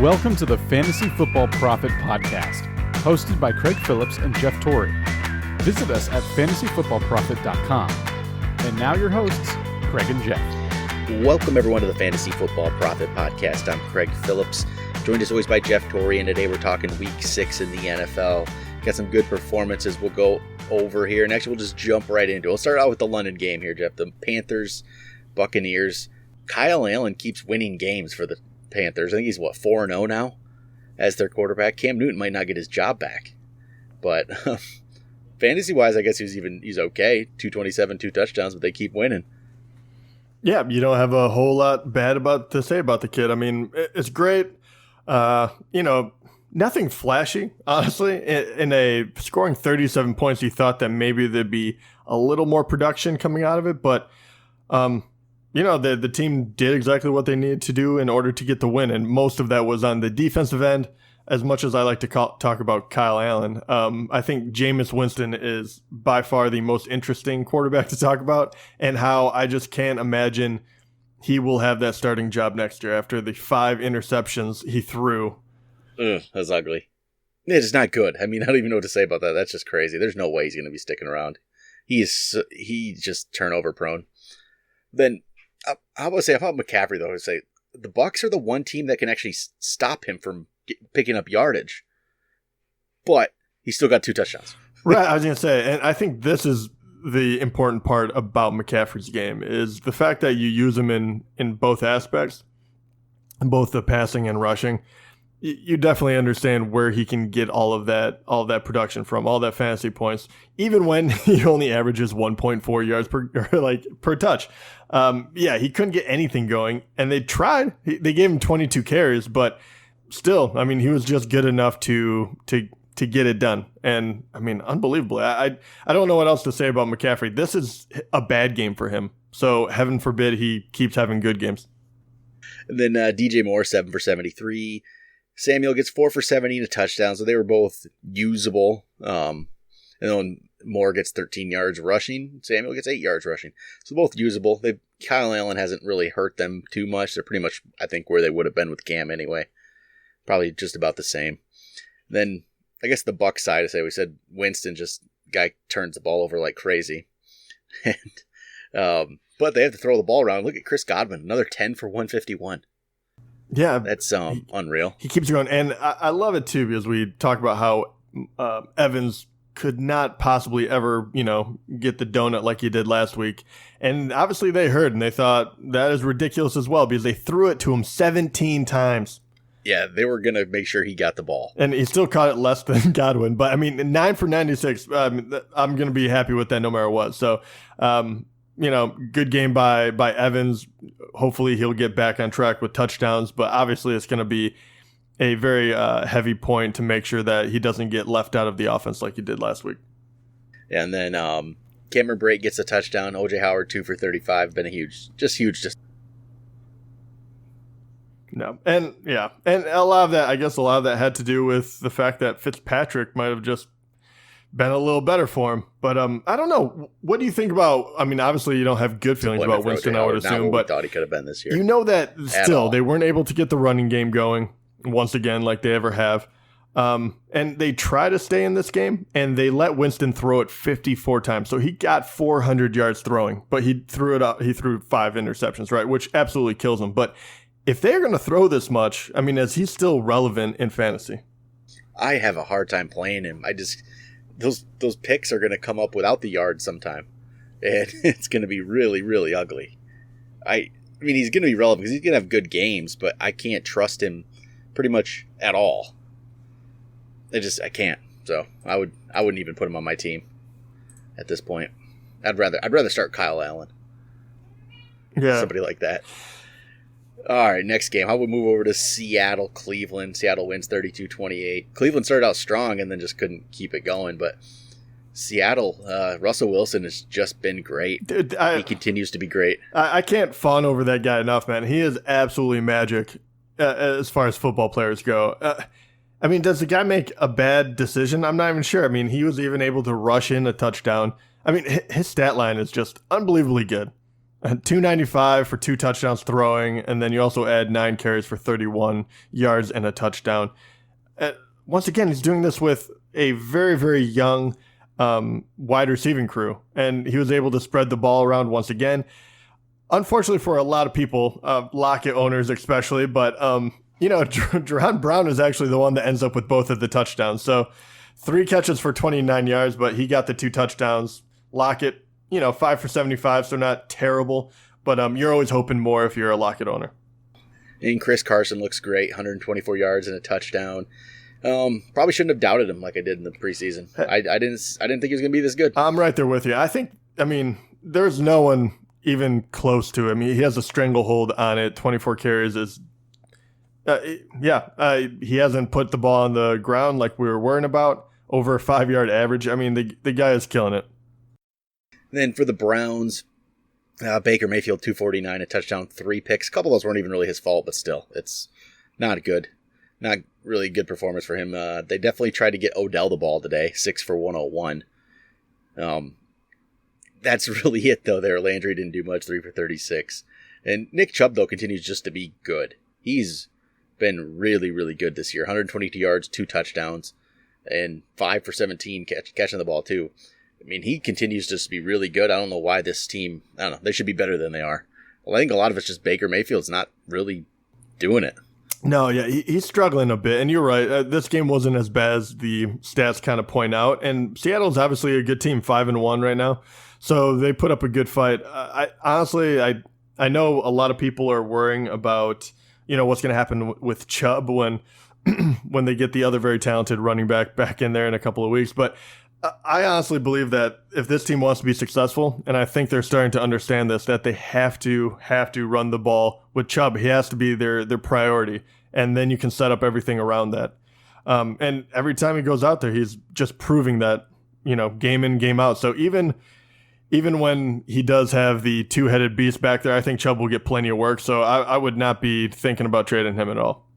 Welcome to the Fantasy Football Profit Podcast, hosted by Craig Phillips and Jeff Torrey. Visit us at fantasyfootballprofit.com. And now your hosts, Craig and Jeff. Welcome everyone to the Fantasy Football Profit Podcast. I'm Craig Phillips, joined as always by Jeff Torrey, and today we're talking Week 6 in the NFL. Got some good performances we'll go over here, and actually we'll just jump right into it. We'll start out with the London game here, Jeff. The Panthers, Buccaneers. Kyle Allen keeps winning games for the Panthers. I think he's, 4-0 now as their quarterback. Cam Newton might not get his job back. But fantasy-wise, I guess he's okay. 227, 2 touchdowns, but they keep winning. Yeah, you don't have a whole lot bad to say about the kid. I mean, it's great. Nothing flashy, honestly. In a scoring 37 points, you thought that maybe there'd be a little more production coming out of it. But, the team did exactly what they needed to do in order to get the win. And most of that was on the defensive end. As much as I like to talk about Kyle Allen, I think Jameis Winston is by far the most interesting quarterback to talk about, and how I just can't imagine he will have that starting job next year after the 5 interceptions he threw. Ugh, that's ugly. It's not good. I mean, I don't even know what to say about that. That's just crazy. There's no way he's going to be sticking around. He's just turnover prone. Then, how about McCaffrey, though? I would say the Bucs are the one team that can actually stop him from picking up yardage, but he still got 2 touchdowns. Right, I was going to say, and I think this is the important part about McCaffrey's game, is the fact that you use him in both aspects, both the passing and rushing. You definitely understand where he can get all of that production from, all that fantasy points, even when he only averages 1.4 yards per touch. He couldn't get anything going, and they tried. They gave him 22 carries, but still, I mean, he was just good enough to get it done. And I mean, unbelievably, I don't know what else to say about McCaffrey. This is a bad game for him. So heaven forbid he keeps having good games. And then DJ Moore, 7 for 73. Samuel gets 4 for 70 and a touchdown. So they were both usable. And then Moore gets 13 yards rushing. Samuel gets 8 yards rushing. So both usable. Kyle Allen hasn't really hurt them too much. They're pretty much, I think, where they would have been with Cam anyway. Probably just about the same. Then, I guess the Bucs side, we said Winston guy turns the ball over like crazy. And but they have to throw the ball around. Look at Chris Godwin, another 10 for 151. Yeah. That's unreal. He keeps going. And I love it, too, because we talk about how Evans could not possibly ever, get the donut like he did last week. And obviously they heard, and they thought that is ridiculous as well, because they threw it to him 17 times. Yeah, they were going to make sure he got the ball. And he still caught it less than Godwin. But, I mean, 9 for 96, I'm going to be happy with that no matter what. So, good game by Evans. Hopefully he'll get back on track with touchdowns. But obviously it's going to be a very heavy point to make sure that he doesn't get left out of the offense like he did last week. Yeah, and then Cameron Brate gets a touchdown. O.J. Howard, 2 for 35. Been huge. No. And a lot of that had to do with the fact that Fitzpatrick might have just been a little better for him. But I don't know. What do you think about, I mean, obviously you don't have good feelings about Winston, I would assume, but thought he could have been this year. You know that still they weren't able to get the running game going once again like they ever have. And they try to stay in this game, and they let Winston throw it 54 times. So he got 400 yards throwing, but he threw 5 interceptions, right? Which absolutely kills him. But if they're going to throw this much, I mean, is he still relevant in fantasy? I have a hard time playing him. Those picks are going to come up without the yards sometime, and it's going to be really, really ugly. I mean, he's going to be relevant because he's going to have good games, but I can't trust him pretty much at all. I can't. So I wouldn't even put him on my team at this point. I'd rather start Kyle Allen. Yeah, somebody like that. All right, next game. How about we move over to Seattle, Cleveland? Seattle wins 32-28. Cleveland started out strong and then just couldn't keep it going. But Seattle, Russell Wilson has just been great. Dude, he continues to be great. I can't fawn over that guy enough, man. He is absolutely magic as far as football players go. I mean, does the guy make a bad decision? I'm not even sure. I mean, he was even able to rush in a touchdown. I mean, his stat line is just unbelievably good. 295 for 2 touchdowns throwing, and then you also add 9 carries for 31 yards and a touchdown. Once again, he's doing this with a very, very young wide receiving crew, and he was able to spread the ball around once again. Unfortunately for a lot of people, Lockett owners especially, but Jaron Brown is actually the one that ends up with both of the touchdowns. So 3 catches for 29 yards, but he got the 2 touchdowns. Lockett, 5 for 75, so not terrible, but you're always hoping more if you're a Lockett owner. And Chris Carson looks great, 124 yards and a touchdown. Probably shouldn't have doubted him like I did in the preseason. I didn't think he was going to be this good. I'm right there with you. There's no one even close to him. He has a stranglehold on it. 24 carries is, he hasn't put the ball on the ground like we were worrying about. Over a 5-yard average. The guy is killing it. Then for the Browns, Baker Mayfield, 249, a touchdown, 3 picks. A couple of those weren't even really his fault, but still, it's not good. Not really good performance for him. They definitely tried to get Odell the ball today, 6 for 101. That's really it, though, there. Landry didn't do much, 3 for 36. And Nick Chubb, though, continues just to be good. He's been really, really good this year. 122 yards, 2 touchdowns, and 5 for 17 catching the ball, too. He continues just to be really good. I don't know why this team, they should be better than they are. Well, I think a lot of it's just Baker Mayfield's not really doing it. No, yeah, he's struggling a bit, and you're right. This game wasn't as bad as the stats kind of point out, and Seattle's obviously a good team, 5-1 right now, so they put up a good fight. I know a lot of people are worrying about what's going to happen with Chubb when they get the other very talented running back in there in a couple of weeks, but I honestly believe that if this team wants to be successful, and I think they're starting to understand this, that they have to run the ball with Chubb. He has to be their priority, and then you can set up everything around that. And every time he goes out there, he's just proving that, game in, game out. So even when he does have the 2-headed beast back there, I think Chubb will get plenty of work. So I would not be thinking about trading him at all.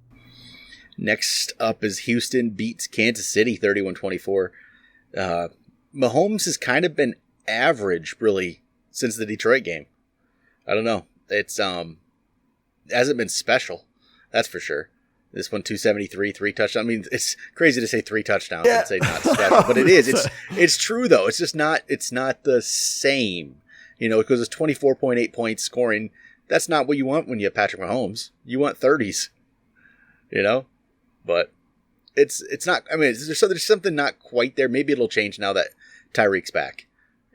Next up is Houston beats Kansas City 31-24. Mahomes has kind of been average, really, since the Detroit game. I don't know. It's it hasn't been special, that's for sure. This one, 273, 3 touchdowns. It's crazy to say 3 touchdowns and say not special, but it is. It's true though. It's just not. It's not the same, because it's 24.8 points scoring. That's not what you want when you have Patrick Mahomes. You want 30s, but. It's not. There's something not quite there. Maybe it'll change now that Tyreek's back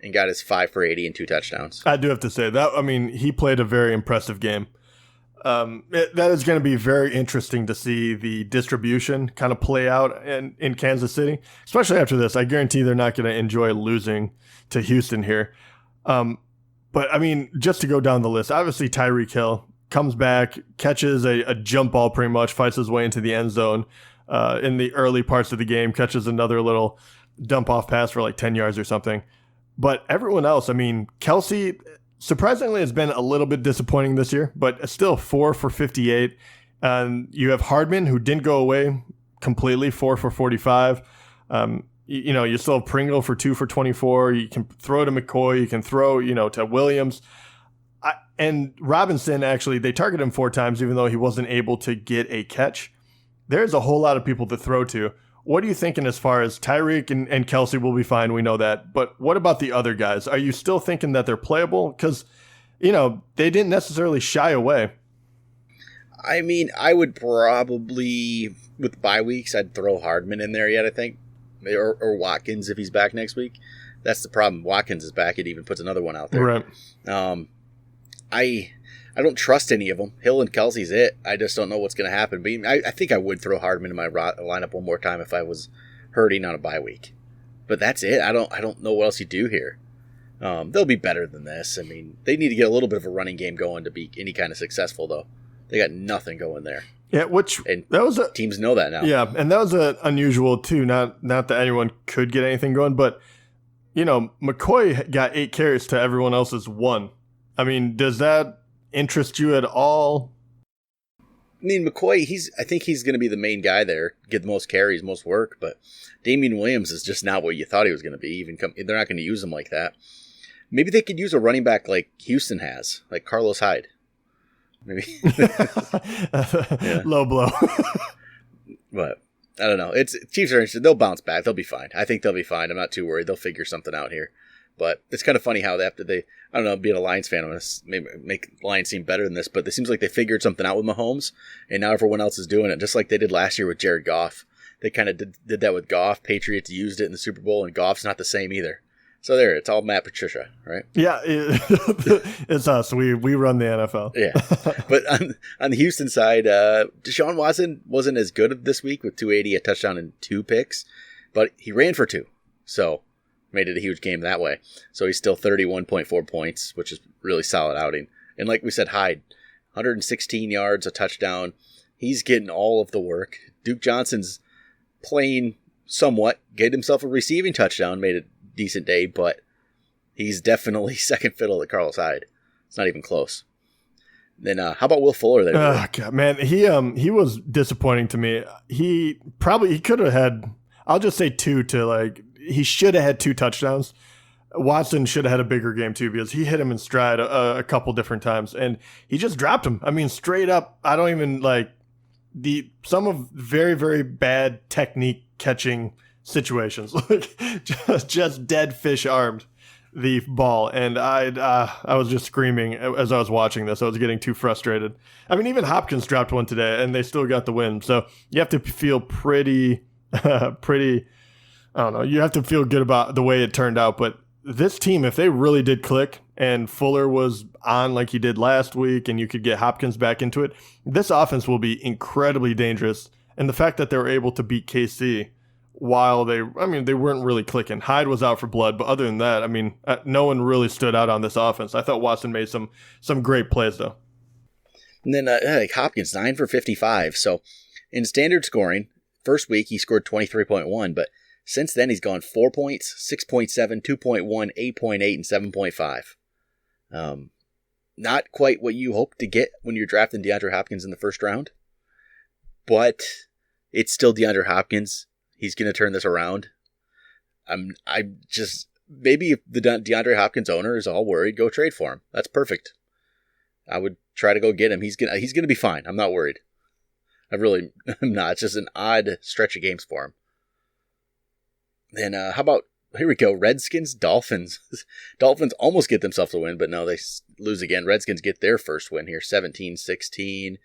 and got his 5 for 80 and 2 touchdowns. I do have to say that. He played a very impressive game. That is going to be very interesting to see the distribution kind of play out in Kansas City, especially after this. I guarantee they're not going to enjoy losing to Houston here. But just to go down the list, obviously Tyreek Hill comes back, catches a jump ball pretty much, fights his way into the end zone. In the early parts of the game, catches another little dump-off pass for like 10 yards or something. But everyone else, Kelsey, surprisingly, has been a little bit disappointing this year, but still 4 for 58. You have Hardman, who didn't go away completely, 4 for 45. You still have Pringle for 2 for 24. You can throw to McCoy. You can throw, to Williams. And Robinson, actually, they targeted him 4 times, even though he wasn't able to get a catch. There's a whole lot of people to throw to. What are you thinking as far as Tyreek and Kelsey will be fine? We know that. But what about the other guys? Are you still thinking that they're playable? Because, they didn't necessarily shy away. I would probably, with bye weeks, I'd throw Hardman in there yet, I think. Or Watkins if he's back next week. That's the problem. Watkins is back. It even puts another one out there. Right. I don't trust any of them. Hill and Kelsey's it. I just don't know what's going to happen. But I think I would throw Hardman in my lineup one more time if I was hurting on a bye week. But that's it. I don't know what else you do here. They'll be better than this. They need to get a little bit of a running game going to be any kind of successful, though. They got nothing going there. Yeah, teams know that now. Yeah, and that was unusual too. Not that anyone could get anything going, but McCoy got 8 carries to everyone else's 1. Does that interest you at all? McCoy, I think he's going to be the main guy there, get the most carries, most work, but Damian Williams is just not what you thought he was going to be. They're not going to use him like that. Maybe they could use a running back like Houston has, like Carlos Hyde. Maybe. Low blow. But I don't know. Chiefs are interested. They'll bounce back. They'll be fine. I think they'll be fine. I'm not too worried. They'll figure something out here. But it's kind of funny how I don't know, being a Lions fan, I'm going to maybe make Lions seem better than this, but it seems like they figured something out with Mahomes, and now everyone else is doing it, just like they did last year with Jared Goff. They kind of did that with Goff. Patriots used it in the Super Bowl, and Goff's not the same either. So there, it's all Matt Patricia, right? Yeah, it's us. We run the NFL. Yeah, but on the Houston side, Deshaun Watson wasn't as good this week with 280, a touchdown, and 2 picks, but he ran for 2, so made it a huge game that way. So he's still 31.4 points, which is really solid outing. And like we said, Hyde, 116 yards, a touchdown. He's getting all of the work. Duke Johnson's playing somewhat, gave himself a receiving touchdown, made a decent day, but he's definitely second fiddle to Carlos Hyde. It's not even close. Then how about Will Fuller there? Oh, God, man, he was disappointing to me. He could have had, I'll just say 2 to like, he should have had 2 touchdowns. Watson should have had a bigger game too, because he hit him in stride a couple different times, and he just dropped him. I mean, straight up, I don't even like some of very, very bad technique catching situations, like just dead fish armed the ball. And I was just screaming as I was watching this. I was getting too frustrated. I mean, even Hopkins dropped one today, and they still got the win. So you have to feel pretty, I don't know. You have to feel good about the way it turned out. But this team, if they really did click and Fuller was on like he did last week and you could get Hopkins back into it, this offense will be incredibly dangerous. And the fact that they were able to beat KC while they weren't really clicking. Hyde was out for blood, but other than that, I mean, no one really stood out on this offense. I thought Watson made some great plays, though. And then like Hopkins, 9 for 55. So in standard scoring, first week he scored 23.1, but since then, he's gone 4 points, 6.7, 2.1, 8.8, and 7.5. Not quite what you hope to get when you're drafting DeAndre Hopkins in the first round, but it's still DeAndre Hopkins. He's going to turn this around. Maybe if the DeAndre Hopkins owner is all worried, go trade for him. That's perfect. I would try to go get him. He's gonna be fine. I'm not worried. I'm not. It's just an odd stretch of games for him. Then how about, here we go, Redskins, Dolphins. Dolphins almost get themselves a win, but no, they lose again. Redskins get their first win here, 17-16.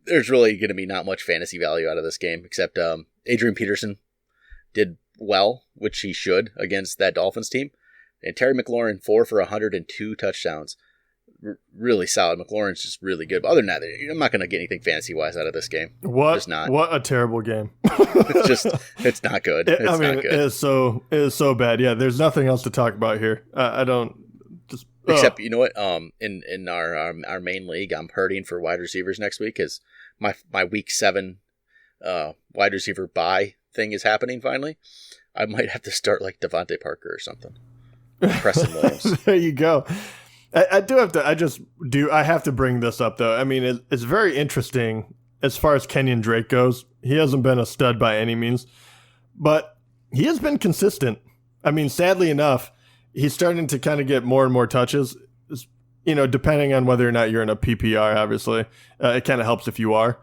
There's really going to be not much fantasy value out of this game, except Adrian Peterson did well, which he should, against that Dolphins team. And Terry McLaurin, 4 for 102 touchdowns. Really solid. McLaurin's just really good. But other than that, I'm not going to get anything fantasy-wise out of this game. Just not. What a terrible game. It's not good. Not good. It is so bad. Yeah, there's nothing else to talk about here. I don't just... Except, you know what? In our main league, I'm hurting for wide receivers next week because my week 7 wide receiver bye thing is happening finally. I might have to start like Devontae Parker or something. Preston Williams. There you go. I have to bring this up, though. I mean, it's very interesting as far as Kenyon Drake goes. He hasn't been a stud by any means, but he has been consistent. I mean, sadly enough, he's starting to kind of get more and more touches, depending on whether or not you're in a PPR, obviously. It kind of helps if you are.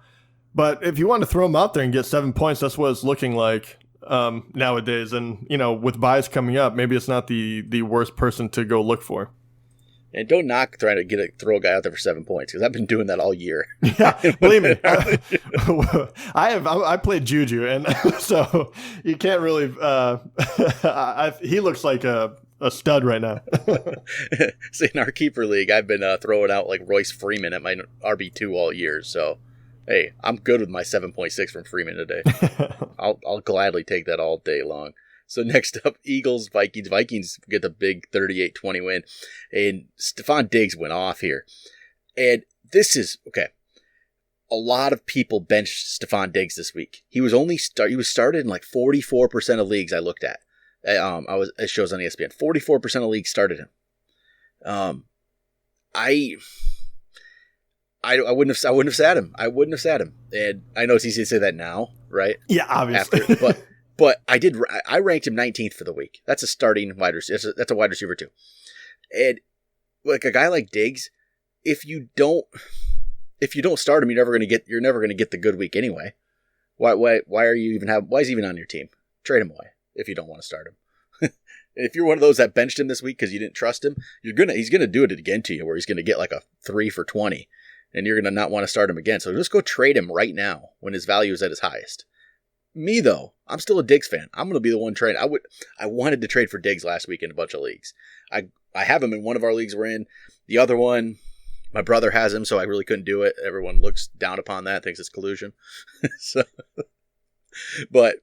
But if you want to throw him out there and get 7 points, that's what it's looking like nowadays. And, with buys coming up, maybe it's not the worst person to go look for. And don't knock trying to throw a guy out there for 7 points, because I've been doing that all year. Yeah, believe me. I played Juju, and so you can't really. He looks like a stud right now. See, in our keeper league, I've been throwing out like Royce Freeman at my RB2 all year. So, hey, I'm good with my 7.6 from Freeman today. I'll gladly take that all day long. So next up, Eagles, Vikings. Vikings get the big 38-20 win. And Stephon Diggs went off here. And this is, okay, a lot of people benched Stephon Diggs this week. He was started in like 44% of leagues I looked at. It shows on ESPN. 44% of leagues started him. I wouldn't have sat him. And I know it's easy to say that now, right? Yeah, obviously. But I ranked him 19th for the week. That's a starting wide receiver. That's a wide receiver too. And like a guy like Diggs, if you don't start him, you're never going to get the good week anyway. Why is he even on your team? Trade him away if you don't want to start him. And if you're one of those that benched him this week because you didn't trust him, he's gonna do it again to you, where he's gonna get like a 3 for 20, and you're gonna not want to start him again. So just go trade him right now when his value is at his highest. Me though, I'm still a Diggs fan. I'm gonna be the one trade. I wanted to trade for Diggs last week in a bunch of leagues. I have him in one of our leagues we're in. The other one, my brother has him, so I really couldn't do it. Everyone looks down upon that, thinks it's collusion. But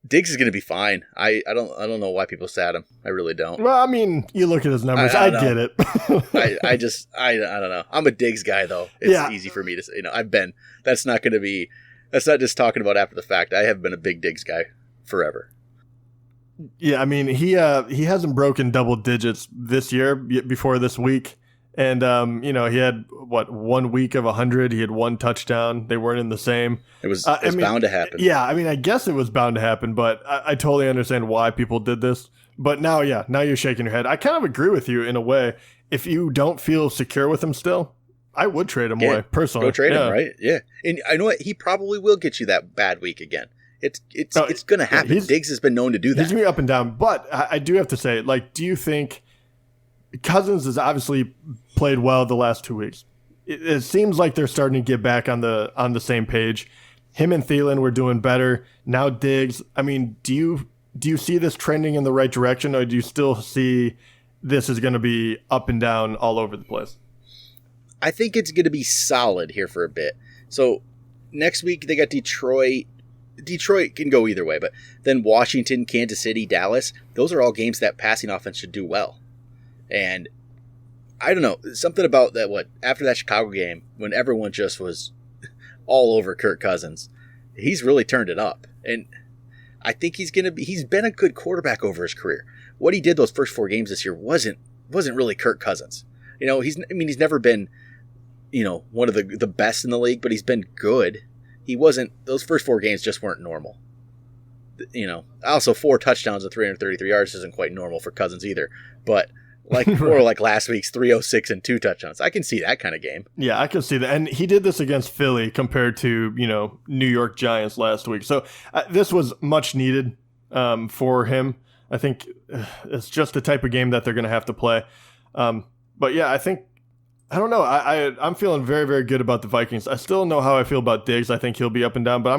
Diggs is going to be fine. I don't know why people sat him. I really don't. Well, I mean, you look at his numbers. I get it. I don't know. I'm a Diggs guy though. It's easy for me to say. That's not just talking about after the fact. I have been a big Diggs guy forever. Yeah, I mean, he hasn't broken double digits this year before this week. And, he had, 1 week of 100. He had 1 touchdown. They weren't in the same. It was bound to happen. Yeah, I mean, I guess it was bound to happen, but I totally understand why people did this. But now you're shaking your head. I kind of agree with you in a way. If you don't feel secure with him still, I would trade him away, personally. Go trade him, right? Yeah. And I know what? He probably will get you that bad week again. It's going to happen. Diggs has been known to do that. He's going to be up and down. But I do have to say, do you think Cousins has obviously played well the last 2 weeks? It seems like they're starting to get back on the same page. Him and Thielen were doing better. Now Diggs. I mean, do you see this trending in the right direction, or do you still see this is going to be up and down all over the place? I think it's going to be solid here for a bit. So next week they got Detroit. Detroit can go either way, but then Washington, Kansas City, Dallas. Those are all games that passing offense should do well. And I don't know, something about that, after that Chicago game, when everyone just was all over Kirk Cousins, he's really turned it up. And I think he's been a good quarterback over his career. What he did those first 4 games this year wasn't really Kirk Cousins. He's never been, one of the best in the league, but he's been good. He wasn't, those first 4 games just weren't normal. Also 4 touchdowns and 333 yards isn't quite normal for Cousins either, but or like last week's 306 and 2 touchdowns. I can see that kind of game. Yeah, I can see that. And he did this against Philly compared to, New York Giants last week. So this was much needed for him. I think it's just the type of game that they're going to have to play. But yeah, I don't know. I'm feeling very, very good about the Vikings. I still don't know how I feel about Diggs. I think he'll be up and down, but I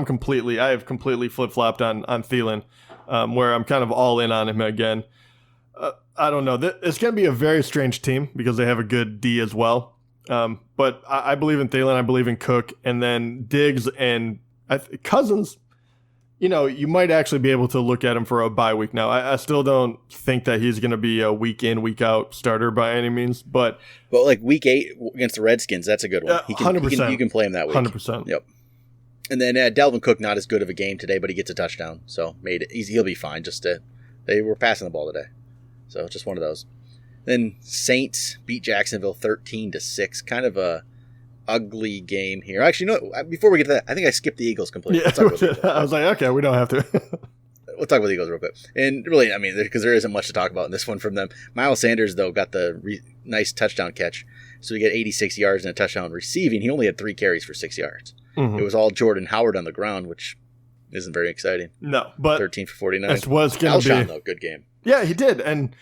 have completely flip-flopped on Thielen, where I'm kind of all in on him again. I don't know. It's going to be a very strange team because they have a good D as well. But I believe in Thielen. I believe in Cook. And then Diggs and Cousins, you might actually be able to look at him for a bye week now. I still don't think that he's going to be a week in, week out starter by any means. But like week 8 against the Redskins, that's a good one. 100%. You can play him that week. 100%. Yep. And then Dalvin Cook, not as good of a game today, but he gets a touchdown. So he'll be fine. They were passing the ball today. So just one of those. Then Saints beat Jacksonville 13-6. Kind of a ugly game here. Actually, before we get to that, I think I skipped the Eagles completely. Yeah, I was like, okay, we don't have to. We'll talk about the Eagles real quick. And really, because there isn't much to talk about in this one from them. Miles Sanders, though, got the nice touchdown catch. So he got 86 yards and a touchdown receiving. He only had 3 carries for 6 yards. Mm-hmm. It was all Jordan Howard on the ground, which isn't very exciting. No, but 13 for 49. This was going to be... though, good game. Yeah, he did. And,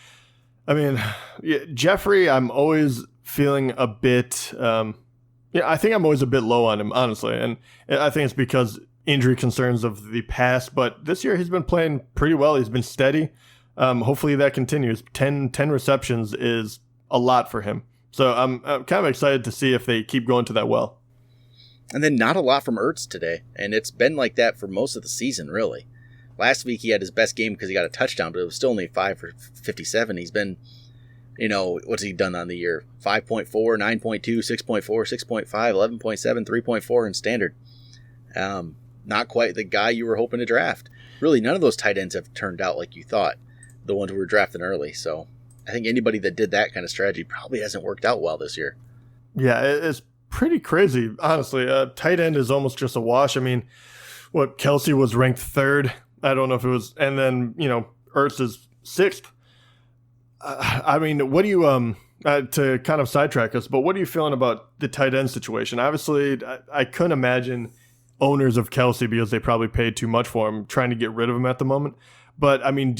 Jeffrey, I'm always feeling a bit... I think I'm always a bit low on him, honestly. And I think it's because injury concerns of the past. But this year he's been playing pretty well. He's been steady. Hopefully that continues. 10 receptions is a lot for him. So I'm kind of excited to see if they keep going to that well. And then not a lot from Ertz today. And it's been like that for most of the season, really. Last week he had his best game because he got a touchdown, but it was still only 5 for 57. He's been, what's he done on the year? 5.4, 9.2, 6.4, 6.5, 11.7, 3.4 in standard. Not quite the guy you were hoping to draft. Really, none of those tight ends have turned out like you thought, the ones who were drafting early. So I think anybody that did that kind of strategy probably hasn't worked out well this year. Yeah, it's pretty crazy, honestly. Tight end is almost just a wash. Kelsey was ranked 3rd I don't know if it was, and then, Ertz is 6th. I mean, what do you, to kind of sidetrack us, but what are you feeling about the tight end situation? Obviously, I couldn't imagine owners of Kelce, because they probably paid too much for him, trying to get rid of him at the moment. But, I mean,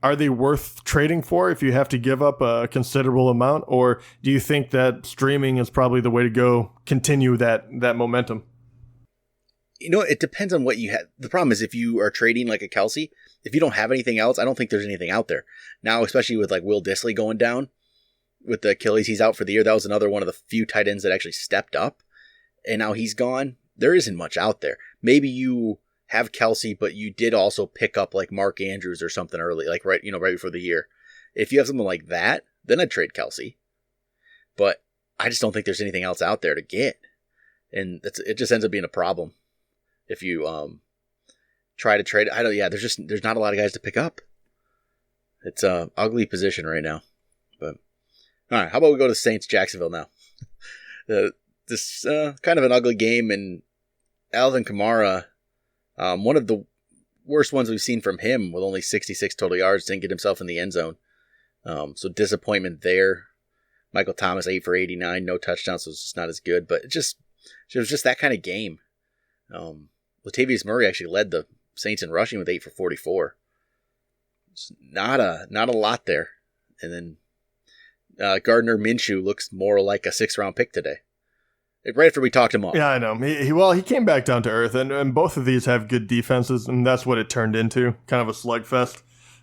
are they worth trading for if you have to give up a considerable amount? Or do you think that streaming is probably the way to go, continue that momentum? It depends on what you have. The problem is, if you are trading like a Kelce, if you don't have anything else, I don't think there's anything out there. Now, especially with like Will Dissly going down with the Achilles, he's out for the year. That was another one of the few tight ends that actually stepped up. And now he's gone. There isn't much out there. Maybe you have Kelce, but you did also pick up like Mark Andrews or something early, like right before the year. If you have something like that, then I'd trade Kelce. But I just don't think there's anything else out there to get. And it just ends up being a problem. If you try to trade, there's not a lot of guys to pick up. It's a ugly position right now. But all right, how about we go to Saints Jacksonville now? This kind of an ugly game, and Alvin Kamara, one of the worst ones we've seen from him, with only 66 total yards, didn't get himself in the end zone. So disappointment there. Michael Thomas 8 for 89, no touchdowns, so it's just not as good. But it was just that kind of game. Latavius Murray actually led the Saints in rushing with 8 for 44. It's not a lot there. And then Gardner Minshew looks more like a 6th-round pick today. Right after we talked him off. Yeah, I know. He came back down to earth, and both of these have good defenses, and that's what it turned into, kind of a slugfest.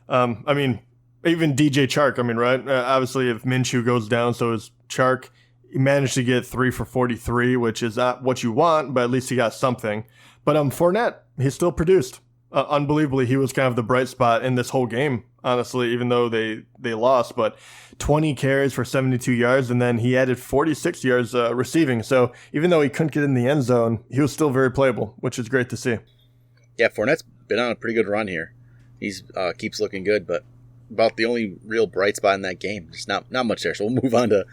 I mean, even DJ Chark, right? Obviously, if Minshew goes down, so is Chark. He managed to get 3 for 43, which is not what you want, but at least he got something. But Fournette, he still produced. Unbelievably, he was kind of the bright spot in this whole game, honestly, even though they lost. But 20 carries for 72 yards, and then he added 46 yards receiving. So even though he couldn't get in the end zone, he was still very playable, which is great to see. Yeah, Fournette's been on a pretty good run here. He's keeps looking good, but about the only real bright spot in that game. There's not much there. So we'll move on to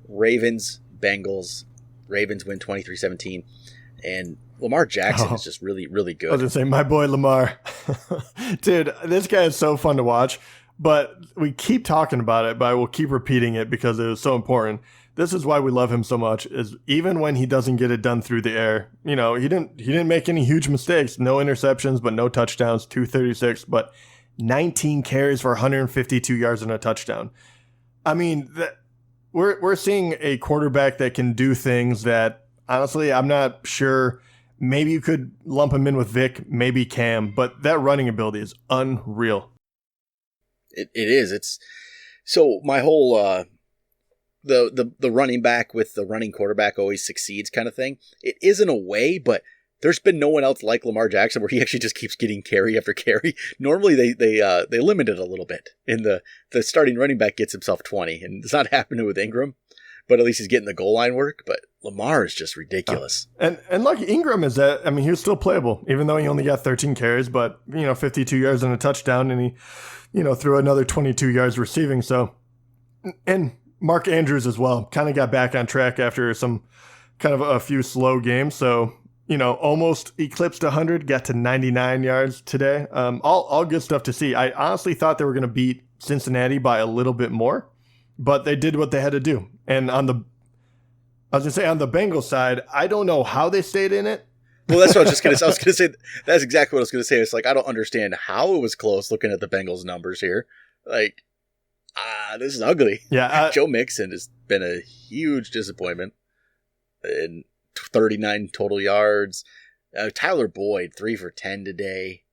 Ravens, Bengals. Ravens win 23-17. And Lamar Jackson is just really, really good. I was going to say, my boy Lamar. Dude, this guy is so fun to watch. But we keep talking about it, but I will keep repeating it because it was so important. This is why we love him so much, is even when he doesn't get it done through the air, he didn't make any huge mistakes. No interceptions, but no touchdowns, 236, but 19 carries for 152 yards and a touchdown. I mean, we're seeing a quarterback that can do things that, honestly, I'm not sure. Maybe you could lump him in with Vic, maybe Cam, but that running ability is unreal. It is. It's so my whole the running back with the running quarterback always succeeds kind of thing. It is in a way, but there's been no one else like Lamar Jackson where he actually just keeps getting carry after carry. Normally they limit it a little bit, and the starting running back gets himself 20, and it's not happening with Ingram, but at least he's getting the goal line work. But Lamar is just ridiculous. And like Ingram is that, he was still playable, even though he only got 13 carries, but 52 yards and a touchdown, and he threw another 22 yards receiving. So, and Mark Andrews as well kind of got back on track after some kind of a few slow games. So, almost eclipsed 100, got to 99 yards today. All good stuff to see. I honestly thought they were going to beat Cincinnati by a little bit more, but they did what they had to do. And on the Bengals side, I don't know how they stayed in it. Well, that's what I was just going to say. I was going to say, that's exactly what I was going to say. It's like, I don't understand how it was close looking at the Bengals numbers here. Like, this is ugly. Yeah. Joe Mixon has been a huge disappointment. And 39 total yards. Tyler Boyd, 3 for 10 today.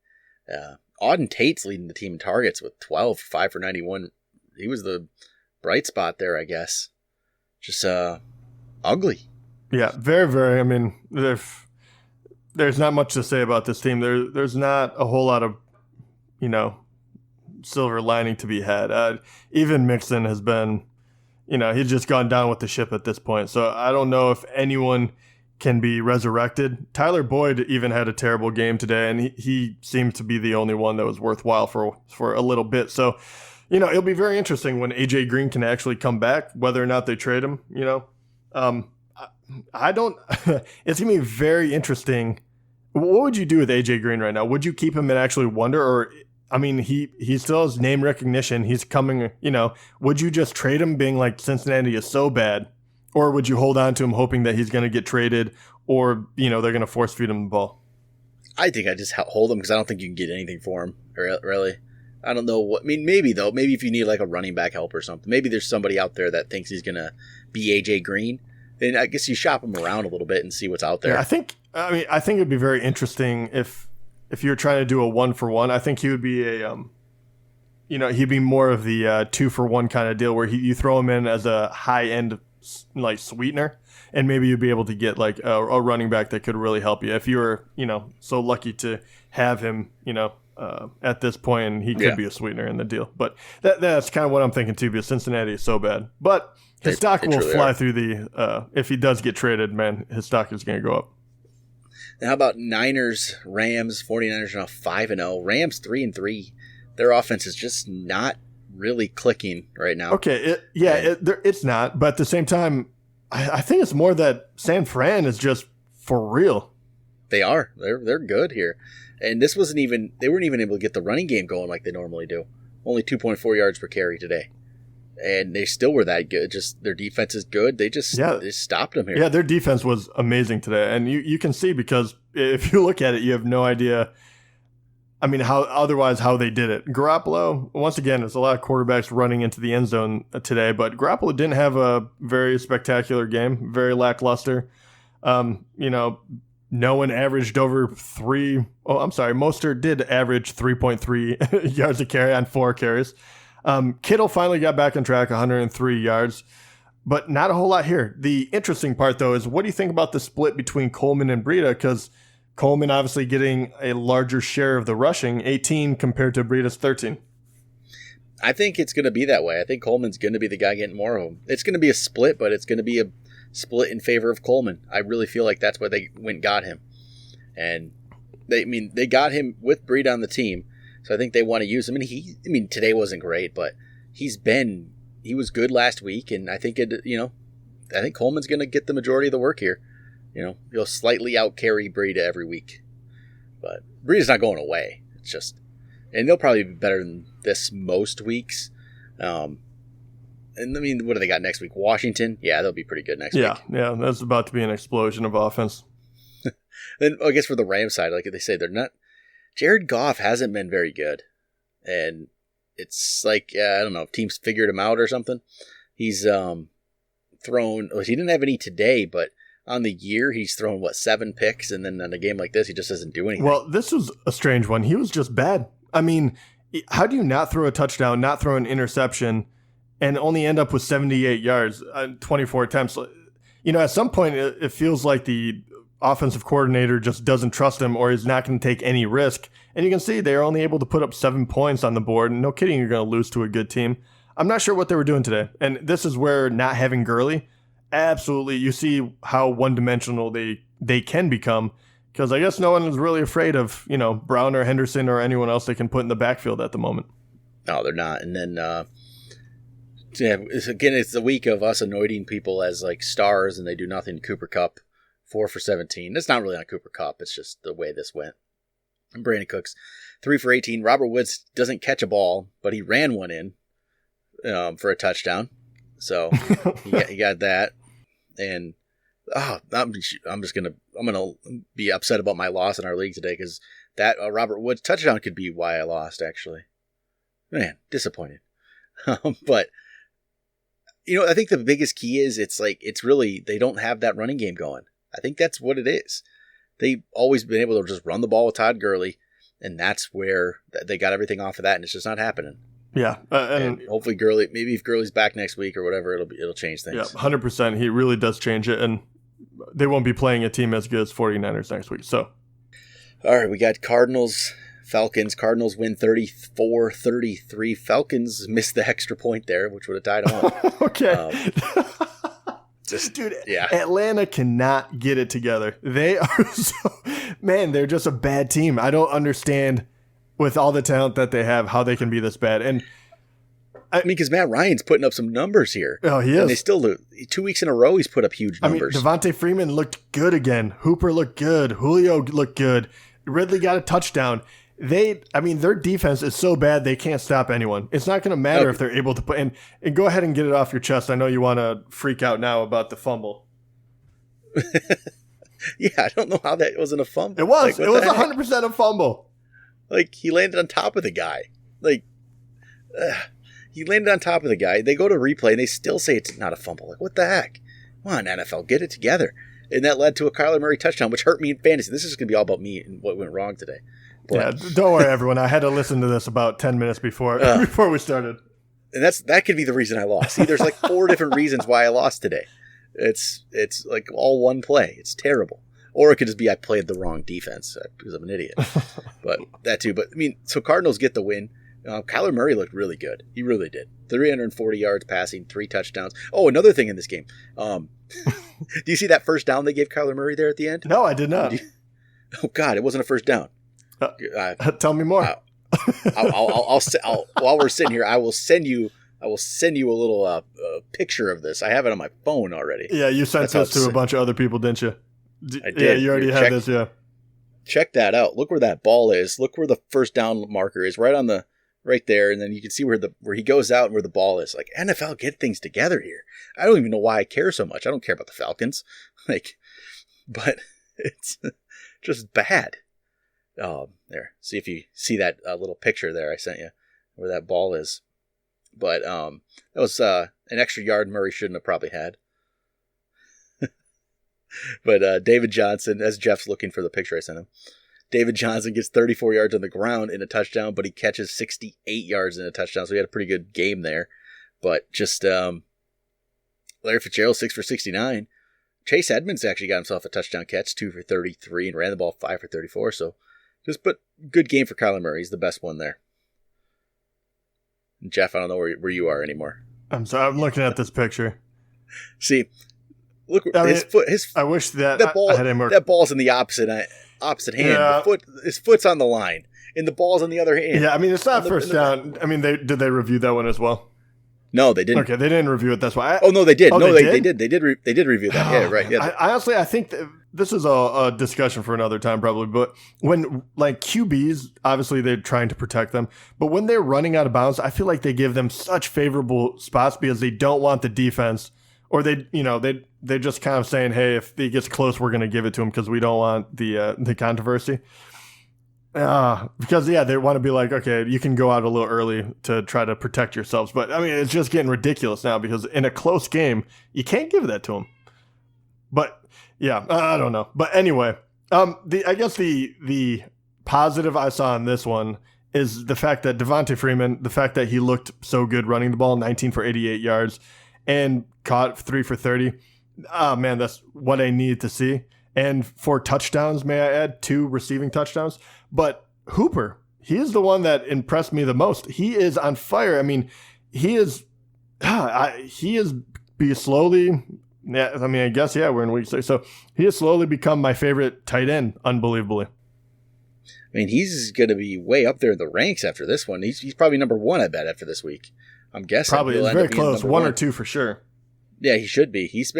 Auden Tate's leading the team in targets with 12, 5 for 91. He was the bright spot there, I guess. Just ugly. Yeah, very, very. There's not much to say about this team. There's not a whole lot of, silver lining to be had. Even Mixon has been, he's just gone down with the ship at this point. So I don't know if anyone can be resurrected. Tyler Boyd even had a terrible game today, and he seemed to be the only one that was worthwhile for a little bit. So, it'll be very interesting when AJ Green can actually come back, whether or not they trade him. I don't. It's gonna be very interesting What would you do with AJ Green right now? Would you keep him and actually wonder, or I mean, he still has name recognition. He's coming, would you just trade him being like Cincinnati is so bad? Or would you hold on to him hoping that he's going to get traded or, they're going to force feed him the ball? I think I just hold him because I don't think you can get anything for him, really. I don't know what. I mean, maybe, though. Maybe if you need like a running back help or something. Maybe there's somebody out there that thinks he's going to be A.J. Green. Then I guess you shop him around a little bit and see what's out there. Yeah, I think it'd be very interesting if you're trying to do a 1-for-1. I think he would be he'd be more of the 2-for-1 kind of deal where you throw him in as a high-end like sweetener, and maybe you'd be able to get like a running back that could really help you if you were so lucky to have him at this point, and he could be a sweetener in the deal. But that's kind of what I'm thinking too, because Cincinnati is so bad. But his stock will fly through the if he does get traded, man, his stock is going to go up. And how about Niners, Rams? 49ers are now 5-0. Rams 3-3. Their offense is just not really clicking right now. Okay, it's not. But at the same time, I think it's more that San Fran is just for real. They are. They're good here. And they weren't even able to get the running game going like they normally do. Only 2.4 yards per carry today. And they still were that good. Just their defense is good. They just stopped them here. Yeah, their defense was amazing today. And you can see, because if you look at it, you have no idea, how they did it. Garoppolo, once again, there's a lot of quarterbacks running into the end zone today, but Garoppolo didn't have a very spectacular game, very lackluster. No one averaged over Mostert did average 3.3 yards a carry on 4 carries. Kittle finally got back on track, 103 yards, but not a whole lot here. The interesting part, though, is what do you think about the split between Coleman and Breida? Because Coleman obviously getting a larger share of the rushing, 18 compared to Breida's 13. I think it's going to be that way. I think Coleman's going to be the guy getting more of them. It's going to be a split, but it's going to be a split in favor of Coleman. I really feel like that's why they went and got him. And they got him with Breida on the team. So I think they want to use him. And today wasn't great, but he was good last week, and I think I think Coleman's going to get the majority of the work here. He'll slightly out carry Breida every week, but Breida's not going away. It's just, and they'll probably be better than this most weeks. And what do they got next week? Washington? Yeah, they'll be pretty good next week. Yeah, that's about to be an explosion of offense. Then I guess for the Rams side, like they say, they're not. Jared Goff hasn't been very good, and it's like I don't know if teams figured him out or something. He's thrown. He didn't have any today, but on the year he's thrown 7 picks, and then in a game like this, he just doesn't do anything. Well, this was a strange one. He was just bad. How do you not throw a touchdown, not throw an interception, and only end up with 78 yards on 24 attempts? At some point, it feels like the offensive coordinator just doesn't trust him, or is not going to take any risk. And you can see they're only able to put up 7 points on the board. And no kidding, you're going to lose to a good team. I'm not sure what they were doing today. And this is where not having Gurley, absolutely, you see how one-dimensional they can become. Because I guess no one is really afraid of, Brown or Henderson or anyone else they can put in the backfield at the moment. No, they're not. And then, it's the week of us anointing people as like stars, and they do nothing. Cooper Kupp, 4 for 17. It's not really on Cooper Kupp. It's just the way this went. And Brandon Cooks, 3 for 18. Robert Woods doesn't catch a ball, but he ran one in for a touchdown. So he got that. And I'm gonna be upset about my loss in our league today, because that Robert Woods touchdown could be why I lost. Actually, man, disappointed. But I think the biggest key is it's really they don't have that running game going. I think that's what it is. They've always been able to just run the ball with Todd Gurley, and that's where they got everything off of that, and it's just not happening. Yeah, and hopefully Gurley, maybe if Gurley's back next week or whatever, it'll change things. Yeah, 100%. He really does change it, and they won't be playing a team as good as 49ers next week. So, all right, we got Cardinals, Falcons. Cardinals win 34-33. Falcons missed the extra point there, which would have tied them up. Okay. Dude, yeah. Atlanta cannot get it together. They are they're just a bad team. I don't understand, with all the talent that they have, how they can be this bad. And because Matt Ryan's putting up some numbers here. Oh, he is. And they still do. 2 weeks in a row, he's put up huge numbers. Devontae Freeman looked good again. Hooper looked good. Julio looked good. Ridley got a touchdown. Their defense is so bad they can't stop anyone. It's not going to matter if they're able to put in. And go ahead and get it off your chest. I know you want to freak out now about the fumble. Yeah, I don't know how that wasn't a fumble. It was. It was 100% a fumble. Like, he landed on top of the guy. He landed on top of the guy. They go to replay, and they still say it's not a fumble. Like, what the heck? Come on, NFL, get it together. And that led to a Kyler Murray touchdown, which hurt me in fantasy. This is going to be all about me and what went wrong today. But, yeah, don't worry, everyone. I had to listen to this about 10 minutes before we started. And that could be the reason I lost. See, there's like 4 different reasons why I lost today. It's like all one play. It's terrible. Or it could just be I played the wrong defense because I'm an idiot. But that too. But, so Cardinals get the win. Kyler Murray looked really good. He really did. 340 yards passing, 3 touchdowns. Oh, another thing in this game. Do you see that first down they gave Kyler Murray there at the end? No, I did not. Oh, God, it wasn't a first down. Tell me more. While we're sitting here, I will send you a little picture of this. I have it on my phone already. Yeah, you sent this to a bunch of other people, didn't you? I did. Yeah, you already had this, yeah. Check that out. Look where that ball is. Look where the first down marker is, right there, and then you can see where he goes out and where the ball is. Like, NFL, get things together here. I don't even know why I care so much. I don't care about the Falcons. But it's just bad. There. See if you see that little picture there I sent you where that ball is. But that was an extra yard Murray shouldn't have probably had. But David Johnson, as Jeff's looking for the picture I sent him, David Johnson gets 34 yards on the ground in a touchdown, but he catches 68 yards in a touchdown, so he had a pretty good game there. But just Larry Fitzgerald, 6 for 69. Chase Edmonds actually got himself a touchdown catch, 2 for 33, and ran the ball 5 for 34. So good game for Kyler Murray. He's the best one there. And Jeff, I don't know where you are anymore. I'm sorry. I'm looking at this picture. See, look, his foot. I wish that ball. That ball's in the opposite hand. Yeah. His foot's on the line, and the ball's on the other hand. Yeah, it's not first down. Did they review that one as well? No, they didn't. Okay, they didn't review it. That's why. No, they did. Oh, they did. They did review that. Yeah, right. Yeah. Honestly, I think this is a discussion for another time, probably. But when QBs, obviously they're trying to protect them, but when they're running out of bounds, I feel like they give them such favorable spots because they don't want the defense, or they're just kind of saying, hey, if he gets close, we're going to give it to him because we don't want the controversy. Because they want to be like, okay, you can go out a little early to try to protect yourselves. But it's just getting ridiculous now because in a close game, you can't give that to them. But yeah, I don't know. But anyway, I guess the positive I saw in this one is the fact that Devontae Freeman, the fact that he looked so good running the ball, 19 for 88 yards and caught 3 for 30. Oh man, that's what I needed to see. And 4 touchdowns, may I add, 2 receiving touchdowns. But Hooper, he is the one that impressed me the most. He is on fire. He is slowly. Yeah, I guess we're in week 6, so he has slowly become my favorite tight end. Unbelievably. He's going to be way up there in the ranks after this one. He's probably number 1, I bet, after this week. I'm guessing. Probably, it's very close, 1 or 2 for sure. Yeah, he should be. He's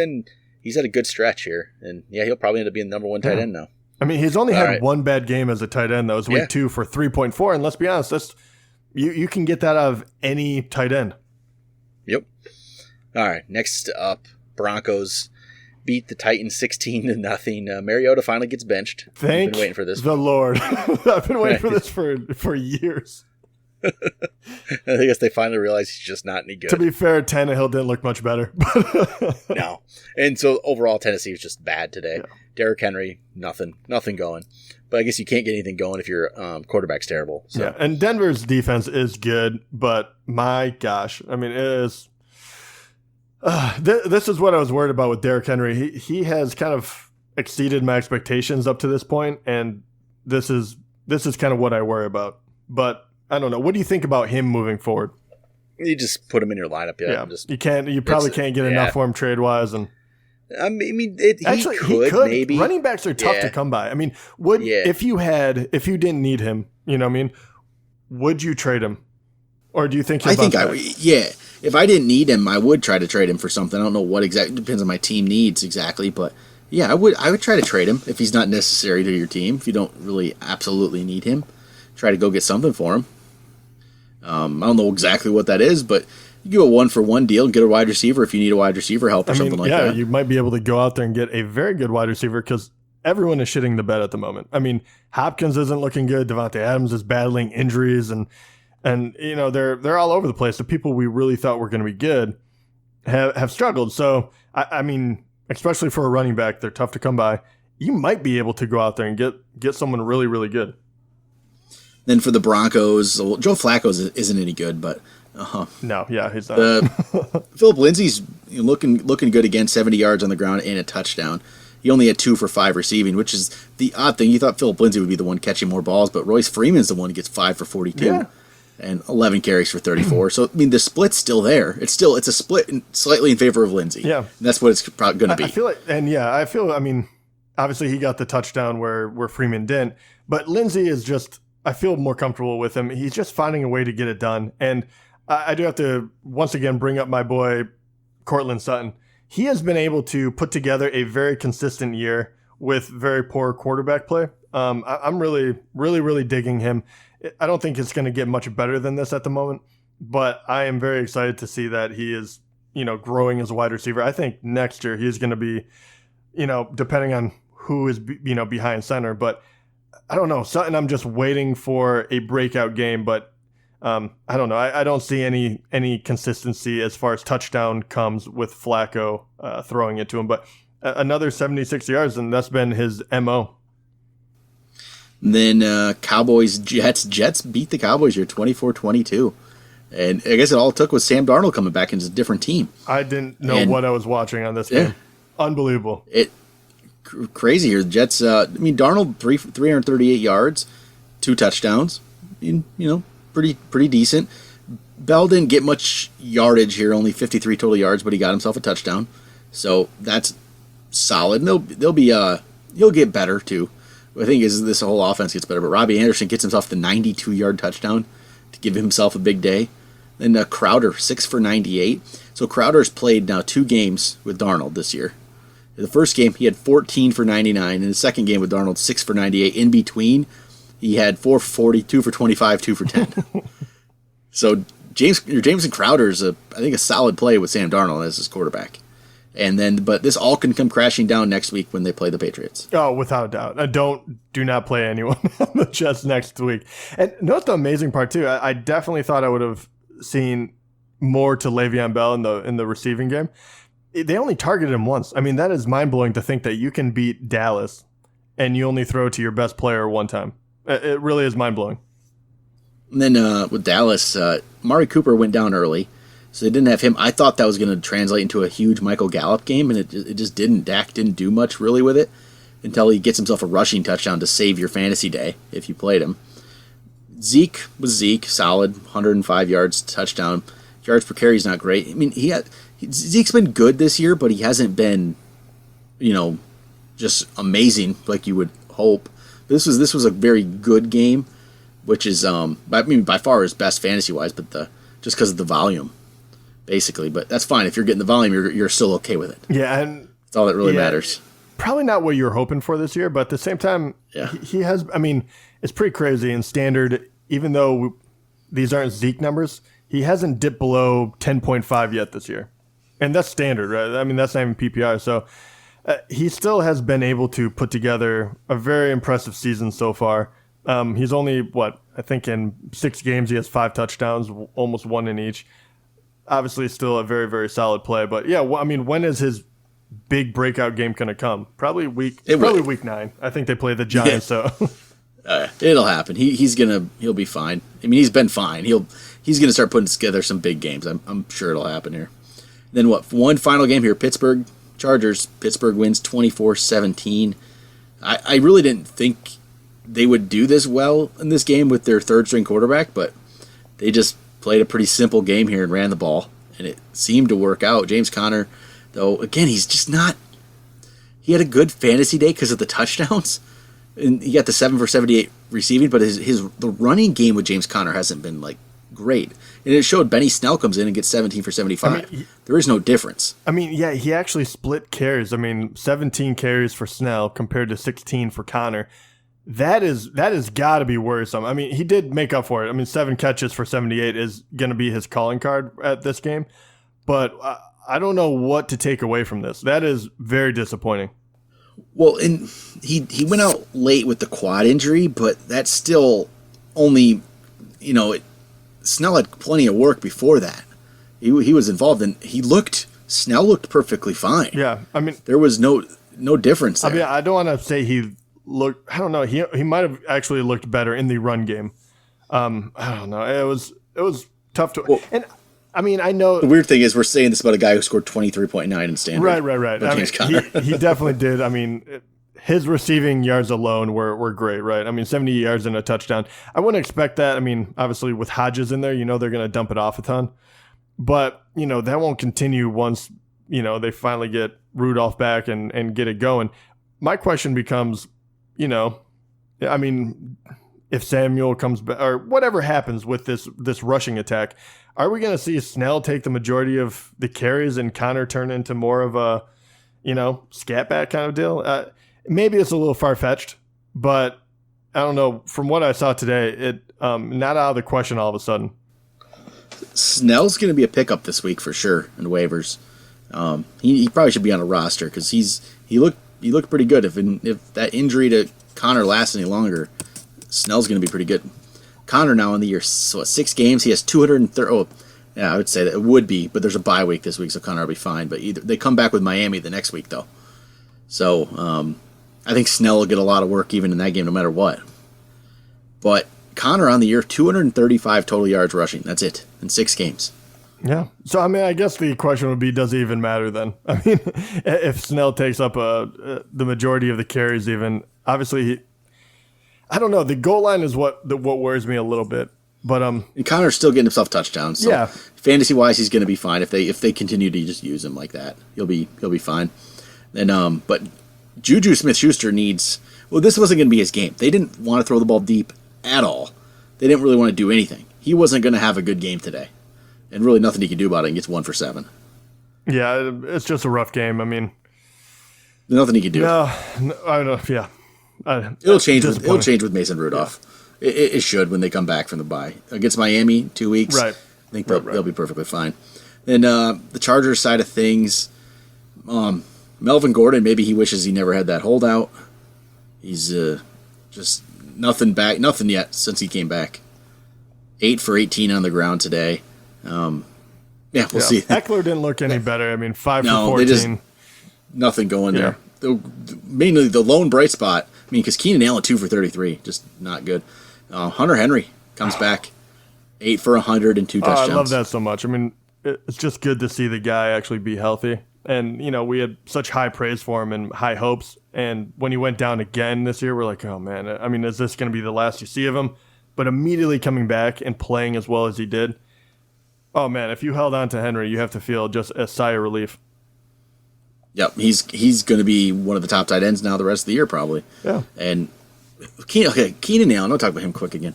had a good stretch here, and he'll probably end up being the number 1 tight end now. He's only had one bad game as a tight end. That was week 2 for 3.4, and let's be honest, you can get that out of any tight end. Yep. All right, next up, Broncos beat the Titans 16-0. Mariota finally gets benched. Thank I've been waiting for this. The Lord. I've been waiting for this for years. I guess they finally realized he's just not any good. To be fair, Tannehill didn't look much better. No. And so overall, Tennessee was just bad today. Yeah. Derrick Henry, nothing going. But I guess you can't get anything going if your quarterback's terrible. So. Yeah, and Denver's defense is good, but my gosh, it is. This is what I was worried about with Derrick Henry. He has kind of exceeded my expectations up to this point, and this is kind of what I worry about. But I don't know. What do you think about him moving forward? You just put him in your lineup. Yeah, you probably can't get enough for him trade wise, and he could maybe. Running backs are tough to come by. If you didn't need him, would you trade him? Or do you think I think if I didn't need him, I would try to trade him for something. I don't know what exactly, depends on my team needs exactly, but yeah, I would try to trade him if he's not necessary to your team. If you don't really absolutely need him, try to go get something for him. I don't know exactly what that is, but you do a 1-for-1 deal and get a wide receiver if you need a wide receiver help or something like that. Yeah, you might be able to go out there and get a very good wide receiver because everyone is shitting the bed at the moment. I mean, Hopkins isn't looking good. Devontae Adams is battling injuries, and they're all over the place. The people we really thought were going to be good have struggled. So I mean, especially for a running back, they're tough to come by. You might be able to go out there and get someone really, really good. Then for the Broncos, Joe Flacco isn't any good, but no, yeah, he's not. Philip Lindsay's looking good again, 70 yards on the ground and a touchdown. He only had 2 for 5 receiving, which is the odd thing. You thought Philip Lindsay would be the one catching more balls, but Royce Freeman's the one who gets 5 for 42 and 11 carries for 34. So, I mean, the split's still there. It's a split slightly in favor of Lindsay. Yeah. And that's what it's probably going to be. I mean, obviously he got the touchdown where Freeman didn't, but Lindsay is just, I feel more comfortable with him. He's just finding a way to get it done. And I do have to, once again, bring up my boy, Courtland Sutton. He has been able to put together a very consistent year with very poor quarterback play. I'm really, really, really digging him. I don't think it's going to get much better than this at the moment, but I am very excited to see that he is, growing as a wide receiver. I think next year he's going to be, depending on who is, behind center, but I don't know. Sutton, I'm just waiting for a breakout game, but I don't know. I don't see any consistency as far as touchdown comes with Flacco throwing it to him. But another 76 yards, and that's been his MO. And then Cowboys, Jets. Jets beat the Cowboys here 24-22. And I guess it all it took was Sam Darnold coming back into a different team. I didn't know what I was watching on this game. Unbelievable. Crazy here. The Jets, Darnold, 338 yards, 2 touchdowns. Pretty decent. Bell didn't get much yardage here, only 53 total yards, but he got himself a touchdown. So that's solid. And he'll get better too. I think as this whole offense gets better, but Robbie Anderson gets himself the 92-yard touchdown to give himself a big day. Then Crowder, 6 for 98. So Crowder's played now 2 games with Darnold this year. In the first game, he had 14 for 99. In the second game with Darnold, 6 for 98. In between, he had 4 for 40, 2 for 25, 2 for 10. So Jameson Crowder's I think a solid play with Sam Darnold as his quarterback. But this all can come crashing down next week when they play the Patriots. Oh, without a doubt. Do not play anyone on the Jets next week. And note the amazing part too. I definitely thought I would have seen more to Le'Veon Bell in the receiving game. They only targeted him once. I mean, that is mind blowing to think that you can beat Dallas and you only throw to your best player one time. It really is mind blowing. And then with Dallas, Amari Cooper went down early. So they didn't have him. I thought that was going to translate into a huge Michael Gallup game, and it just didn't. Dak didn't do much really with it until he gets himself a rushing touchdown to save your fantasy day if you played him. Zeke was Zeke, solid, 105 yards, touchdown. Yards per carry is not great. I mean, Zeke's been good this year, but he hasn't been, just amazing like you would hope. This was a very good game, which is by far his best fantasy-wise, but just because of the volume. Basically, but that's fine. If you're getting the volume, you're still okay with it. Yeah, and that's all that really matters. Probably not what you were hoping for this year, but at the same time, he has. I mean, it's pretty crazy in standard. Even though these aren't Zeke numbers, he hasn't dipped below 10.5 yet this year, and that's standard, right? I mean, that's not even PPR. So he still has been able to put together a very impressive season so far. He's only I think in 6 games he has 5 touchdowns, almost 1 in each. Obviously, still a very, very solid play. But, yeah, I mean, when is his big breakout game going to come? Probably week 9. I think they play the Giants, so. It'll happen. He'll be fine. I mean, he's been fine. He's going to start putting together some big games. I'm sure it'll happen here. Then one final game here, Pittsburgh Chargers. Pittsburgh wins 24-17. I really didn't think they would do this well in this game with their third-string quarterback, but they just played a pretty simple game here and ran the ball, and it seemed to work out. James Conner, though, again, he's just not – he had a good fantasy day because of the touchdowns, and he got the 7 for 78 receiving, but the running game with James Conner hasn't been, great. And it showed Benny Snell comes in and gets 17 for 75. There is no difference. I mean, yeah, he actually split carries. I mean, 17 carries for Snell compared to 16 for Connor. That has got to be worrisome. I mean, he did make up for it. I mean, 7 catches for 78 is going to be his calling card at this game. But I don't know what to take away from this. That is very disappointing. Well, and he went out late with the quad injury, but that's still only, Snell had plenty of work before that. He was involved, and Snell looked perfectly fine. Yeah, I mean, there was no difference there. I mean, I don't want to say he looked. I don't know. He might have actually looked better in the run game. I don't know. It was tough to. And I mean, I know the weird thing is we're saying this about a guy who scored 23.9 in standard. Right. I mean, he definitely did. I mean, his receiving yards alone were great, right? I mean, 70 yards and a touchdown. I wouldn't expect that. I mean, obviously with Hodges in there, they're going to dump it off a ton. But, that won't continue once, they finally get Rudolph back and get it going. My question becomes, I mean, if Samuel comes back or whatever happens with this rushing attack, are we going to see Snell take the majority of the carries and Connor turn into more of a, scat back kind of deal? Maybe it's a little far-fetched, but I don't know. From what I saw today, it not out of the question all of a sudden. Snell's going to be a pickup this week for sure in waivers. He probably should be on a roster because he looked pretty good. If that injury to Connor lasts any longer, Snell's going to be pretty good. Connor now in the year, 6 games, he has 230. Oh, yeah, I would say that it would be, but there's a bye week this week, so Connor will be fine. But they come back with Miami the next week, though. So I think Snell will get a lot of work even in that game, no matter what. But Connor on the year, 235 total yards rushing. That's it in 6 games. Yeah. So, I mean, I guess the question would be, does it even matter then? I mean, if Snell takes up the majority of the carries even, obviously, I don't know. The goal line is what worries me a little bit. But and Connor's still getting himself touchdowns. So yeah. Fantasy-wise, he's going to be fine. If they continue to just use him like that, he'll be fine. And but Juju Smith-Schuster needs. Well, this wasn't going to be his game. They didn't want to throw the ball deep at all. They didn't really want to do anything. He wasn't going to have a good game today, and really nothing he can do about it. He gets 1 for 7. Yeah, it's just a rough game. I mean, there's nothing he can do. No, I don't know. Yeah, it'll change with Mason Rudolph. Yeah. It should when they come back from the bye against Miami 2 weeks. Right. I think they'll be perfectly fine. Then the Chargers side of things, Melvin Gordon, maybe he wishes he never had that holdout. He's just nothing yet since he came back. 8 for 18 on the ground today. We'll see. Eckler didn't look any better. I mean, 5 for 14. Nothing going there. Mainly the lone bright spot. I mean, because Keenan Allen 2 for 33, just not good. Hunter Henry comes back, 8 for 100 and 2 touchdowns. I love that so much. I mean, it's just good to see the guy actually be healthy. And, we had such high praise for him and high hopes. And when he went down again this year, we're like, oh, man, I mean, is this going to be the last you see of him? But immediately coming back and playing as well as he did, oh, man, if you held on to Henry, you have to feel just a sigh of relief. Yep, he's going to be one of the top tight ends now the rest of the year probably. Yeah. And Keenan Allen, I'll talk about him quick again.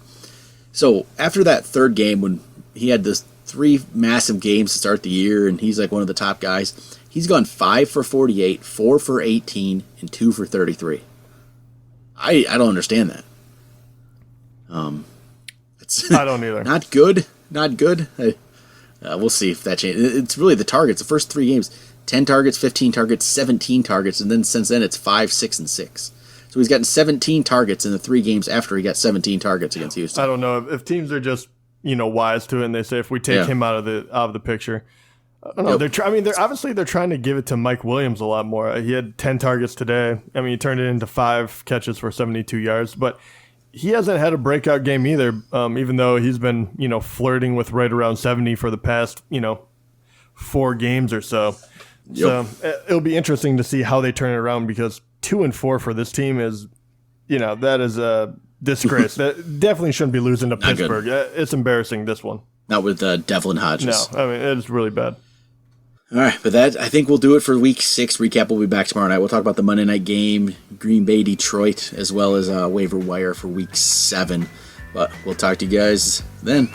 So after that third game when he had this 3 massive games to start the year and he's like one of the top guys, he's gone 5 for 48, 4 for 18, and 2 for 33. I don't understand that. It's I don't either. Not good. We'll see if that changes. It's really the targets. The first 3 games, 10 targets, 15 targets, 17 targets, and then since then it's 5, 6, and 6. So he's gotten 17 targets in the 3 games after he got 17 targets against Houston. I don't know if teams are just wise to it and they say if we take him out of the picture. I don't know. Yep. They're trying to give it to Mike Williams a lot more. He had 10 targets today. I mean, he turned it into 5 catches for 72 yards, but he hasn't had a breakout game either. Even though he's been flirting with right around 70 for the past 4 games or so. Yep. So it'll be interesting to see how they turn it around because 2-4 for this team is, that is a disgrace. That definitely shouldn't be losing to Pittsburgh. It's embarrassing, this one. Not with Devlin Hodges. No, I mean, it's really bad. All right, but that I think we'll do it for Week 6 recap. We'll be back tomorrow night. We'll talk about the Monday night game, Green Bay, Detroit, as well as waiver wire for Week 7. But we'll talk to you guys then.